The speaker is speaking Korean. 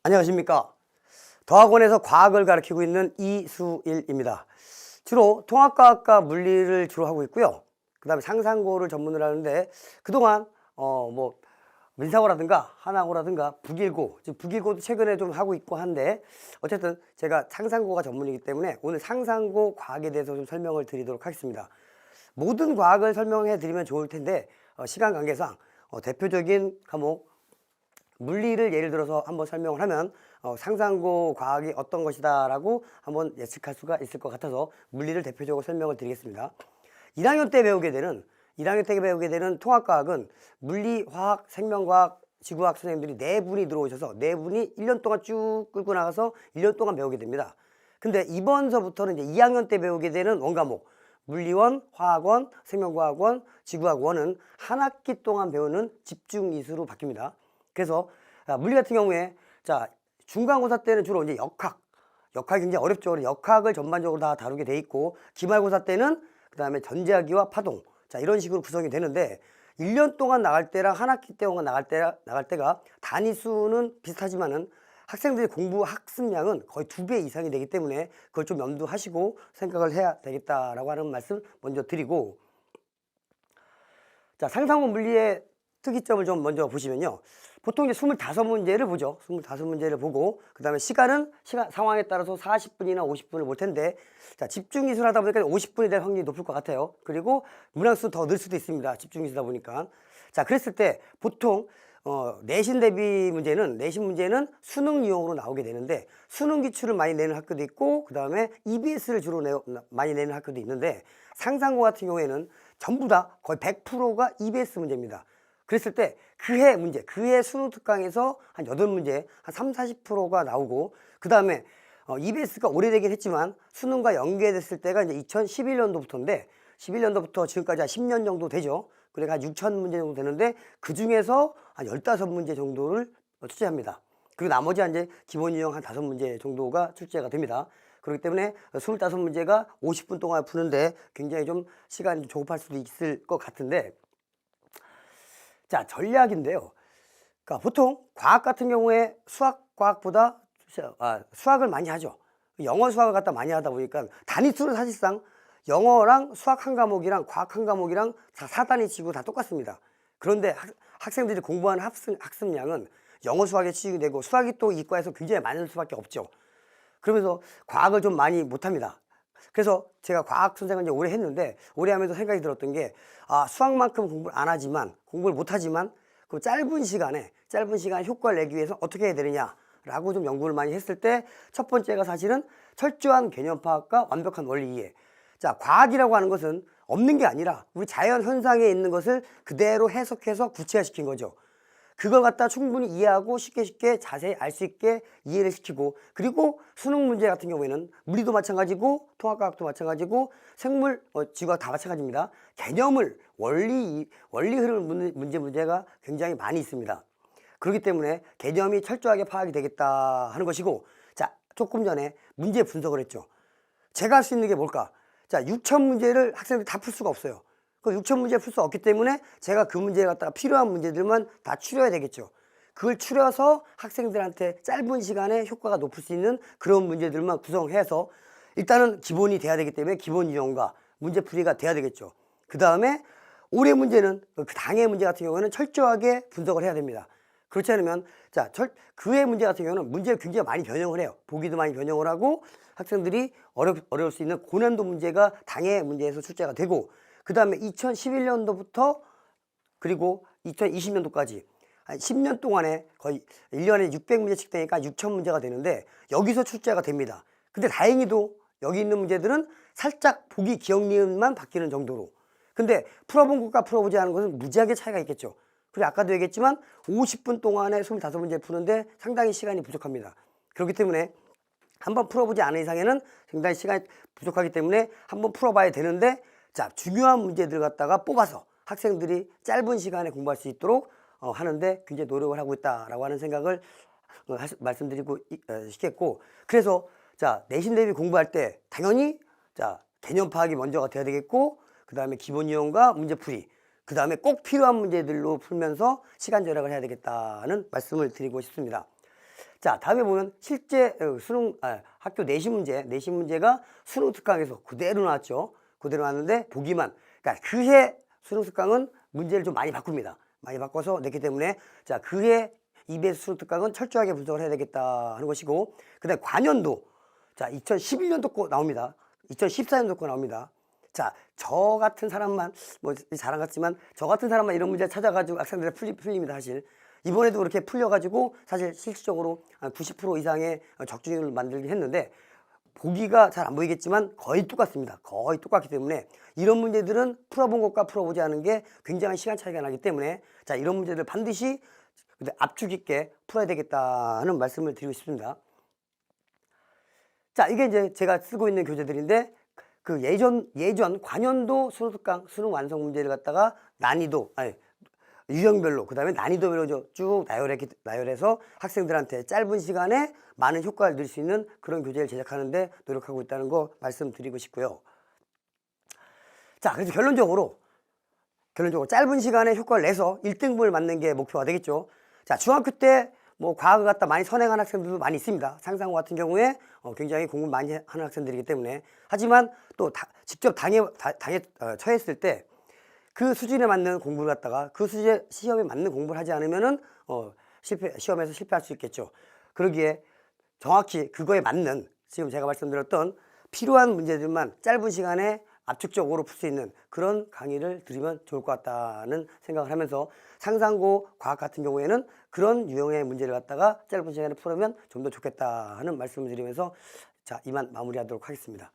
안녕하십니까. 더학원에서 과학을 가르치고 있는 이수일입니다. 주로 통합과학과 물리를 주로 하고 있고요. 그 다음에 상상고를 전문으로 하는데 그동안 민사고라든가 하나고라든가 북일고, 즉 북일고도 최근에 좀 하고 있고 한데 어쨌든 제가 상상고가 전문이기 때문에 오늘 상상고 과학에 대해서 좀 설명을 드리도록 하겠습니다. 모든 과학을 설명해 드리면 좋을 텐데 시간 관계상 대표적인 과목 물리를 예를 들어서 한번 설명을 하면 상상고 과학이 어떤 것이다 라고 한번 예측할 수가 있을 것 같아서 물리를 대표적으로 설명을 드리겠습니다. 1학년 때 배우게 되는 통합과학은 물리, 화학, 생명과학, 지구과학 선생님들이 4분이 들어오셔서 4분이 1년 동안 쭉 끌고 나가서 1년 동안 배우게 됩니다. 근데 이번서부터는 이제 2학년 때 배우게 되는 원과목 물리원, 화학원, 생명과학원, 지구과학원은 한 학기 동안 배우는 집중 이수로 바뀝니다. 그래서 물리 같은 경우에 중간고사 때는 주로 이제 역학이 굉장히 어렵죠. 역학을 전반적으로 다 다루게 돼 있고 기말고사 때는 그 다음에 전자기와 파동 이런 식으로 구성이 되는데 1년 동안 나갈 때랑 한 학기 동안 나갈 때가 단위수는 비슷하지만은 학생들이 공부 학습량은 거의 2배 이상이 되기 때문에 그걸 좀 염두하시고 생각을 해야 되겠다라고 하는 말씀 먼저 드리고, 상상고 물리의 특이점을 좀 먼저 보시면요. 보통 이제 25문제를 보죠. 25문제를 보고 그 다음에 시간 상황에 따라서 40분이나 50분을 볼 텐데 집중 이수를 하다 보니까 50분이 될 확률이 높을 것 같아요. 그리고 문항수 더 늘 수도 있습니다. 집중 이수다 보니까. 그랬을 때 보통 내신 문제는 수능 유형으로 나오게 되는데 수능 기출을 많이 내는 학교도 있고 그 다음에 EBS를 주로 많이 내는 학교도 있는데 상상고 같은 경우에는 전부 다 거의 100%가 EBS 문제입니다. 그랬을 때 그해 수능 특강에서 한 8문제, 한 30-40%가 나오고 그 다음에 EBS가 오래되긴 했지만 수능과 연계됐을 때가 이제 2011년도부터인데 11년도부터 지금까지 한 10년 정도 되죠. 그러니까 한 6,000문제 정도 되는데 그 중에서 한 15문제 정도를 출제합니다. 그리고 나머지 이제 기본 유형 한 5문제 정도가 출제가 됩니다. 그렇기 때문에 25문제가 50분 동안 푸는데 굉장히 좀 시간이 조급할 수도 있을 것 같은데, 전략인데요. 그러니까 보통 과학 같은 경우에 과학보다 수학을 많이 하죠. 영어 수학을 갖다 많이 하다 보니까 단위수는 사실상 영어랑 수학 한 과목이랑 과학 한 과목이랑 다 4단위 치고 다 똑같습니다. 그런데 학생들이 공부하는 학습량은 영어 수학에 치중이 되고 수학이 또 이과에서 굉장히 많을 수밖에 없죠. 그러면서 과학을 좀 많이 못합니다. 그래서 제가 과학 선생을 이제 오래 했는데 오래 하면서 생각이 들었던 게 수학만큼 공부를 못하지만 그 짧은 시간에 효과를 내기 위해서 어떻게 해야 되느냐라고 좀 연구를 많이 했을 때 첫 번째가 사실은 철저한 개념 파악과 완벽한 원리 이해. 과학이라고 하는 것은 없는 게 아니라 우리 자연 현상에 있는 것을 그대로 해석해서 구체화시킨 거죠. 그걸 갖다 충분히 이해하고 쉽게 자세히 알 수 있게 이해를 시키고, 그리고 수능 문제 같은 경우에는 물리도 마찬가지고 통합과학도 마찬가지고 생물, 지구학 다 마찬가지입니다. 개념을 원리 흐름을 문제가 굉장히 많이 있습니다. 그렇기 때문에 개념이 철저하게 파악이 되겠다 하는 것이고, 조금 전에 문제 분석을 했죠. 제가 할 수 있는 게 뭘까? 6,000문제를 학생들이 다 풀 수가 없어요. 그 6,000문제 풀 수 없기 때문에 제가 그 문제에 갖다가 필요한 문제들만 다 추려야 되겠죠. 그걸 추려서 학생들한테 짧은 시간에 효과가 높을 수 있는 그런 문제들만 구성해서 일단은 기본이 돼야 되기 때문에 기본 유형과 문제풀이가 돼야 되겠죠. 그 다음에 올해 문제는 그 당해 문제 같은 경우에는 철저하게 분석을 해야 됩니다. 그렇지 않으면 그해 문제 같은 경우는 문제를 굉장히 많이 변형을 해요. 보기도 많이 변형을 하고 학생들이 어려울 수 있는 고난도 문제가 당해 문제에서 출제가 되고, 그 다음에 2011년도부터 그리고 2020년도까지 한 10년 동안에 거의 1년에 600문제씩 되니까 6,000문제가 되는데 여기서 출제가 됩니다. 근데 다행히도 여기 있는 문제들은 살짝 보기 기억 니은만 바뀌는 정도로. 근데 풀어본 것과 풀어보지 않은 것은 무지하게 차이가 있겠죠. 그리고 아까도 얘기했지만 50분 동안에 25문제를 푸는데 상당히 시간이 부족합니다. 그렇기 때문에 한번 풀어보지 않은 이상에는 상당히 시간이 부족하기 때문에 한번 풀어봐야 되는데, 중요한 문제들 갖다가 뽑아서 학생들이 짧은 시간에 공부할 수 있도록 하는데 굉장히 노력을 하고 있다라고 하는 생각을 말씀드리고 싶겠고, 그래서 내신 대비 공부할 때 당연히 개념 파악이 먼저가 돼야 되겠고, 그 다음에 기본 유형과 문제풀이, 그 다음에 꼭 필요한 문제들로 풀면서 시간 절약을 해야 되겠다는 말씀을 드리고 싶습니다. 자, 다음에 보면 실제 수능 학교 내신 문제가 수능 특강에서 그대로 나왔죠. 그대로 나왔는데 보기만, 그러니까 그해 수능 특강은 문제를 좀 많이 바꿉니다. 많이 바꿔서 냈기 때문에 자, 그해 EBS 수능 특강은 철저하게 분석을 해야 되겠다 하는 것이고, 그다음에 관연도, 자, 2011년도 거 나옵니다. 2014년도 거 나옵니다. 자, 저 같은 사람만, 뭐 자랑 같지만 저 같은 사람만 이런 문제 찾아가지고 학생들이 풀립니다. 사실 이번에도 그렇게 풀려가지고 사실 실질적으로 90% 이상의 적중률을 만들긴 했는데, 보기가 잘 안 보이겠지만 거의 똑같습니다. 거의 똑같기 때문에 이런 문제들은 풀어본 것과 풀어보지 않은 게 굉장한 시간 차이가 나기 때문에, 자, 이런 문제들 반드시 압축 있게 풀어야 되겠다는 말씀을 드리고 싶습니다. 자, 이게 이제 제가 쓰고 있는 교재들인데, 그 예전 관연도 수능 특강 수능 완성 문제를 갖다가 유형별로, 그 다음에 난이도별로 쭉 나열해서 학생들한테 짧은 시간에 많은 효과를 낼 수 있는 그런 교재를 제작하는데 노력하고 있다는 거 말씀드리고 싶고요. 자, 그래서 결론적으로 짧은 시간에 효과를 내서 1등급을 맞는 게 목표가 되겠죠. 자, 중학교 때 뭐 과학을 갖다 많이 선행한 학생들도 많이 있습니다. 상상고 같은 경우에 굉장히 공부 많이 하는 학생들이기 때문에. 하지만 또 직접 처했을 때 그 수준에 맞는 공부를 갖다가 그 수준의 시험에 맞는 공부를 하지 않으면은 시험에서 실패할 수 있겠죠. 그러기에 정확히 그거에 맞는, 지금 제가 말씀드렸던 필요한 문제들만 짧은 시간에 압축적으로 풀 수 있는 그런 강의를 드리면 좋을 것 같다는 생각을 하면서, 상상고 과학 같은 경우에는 그런 유형의 문제를 갖다가 짧은 시간에 풀으면 좀 더 좋겠다 하는 말씀을 드리면서, 자, 이만 마무리하도록 하겠습니다.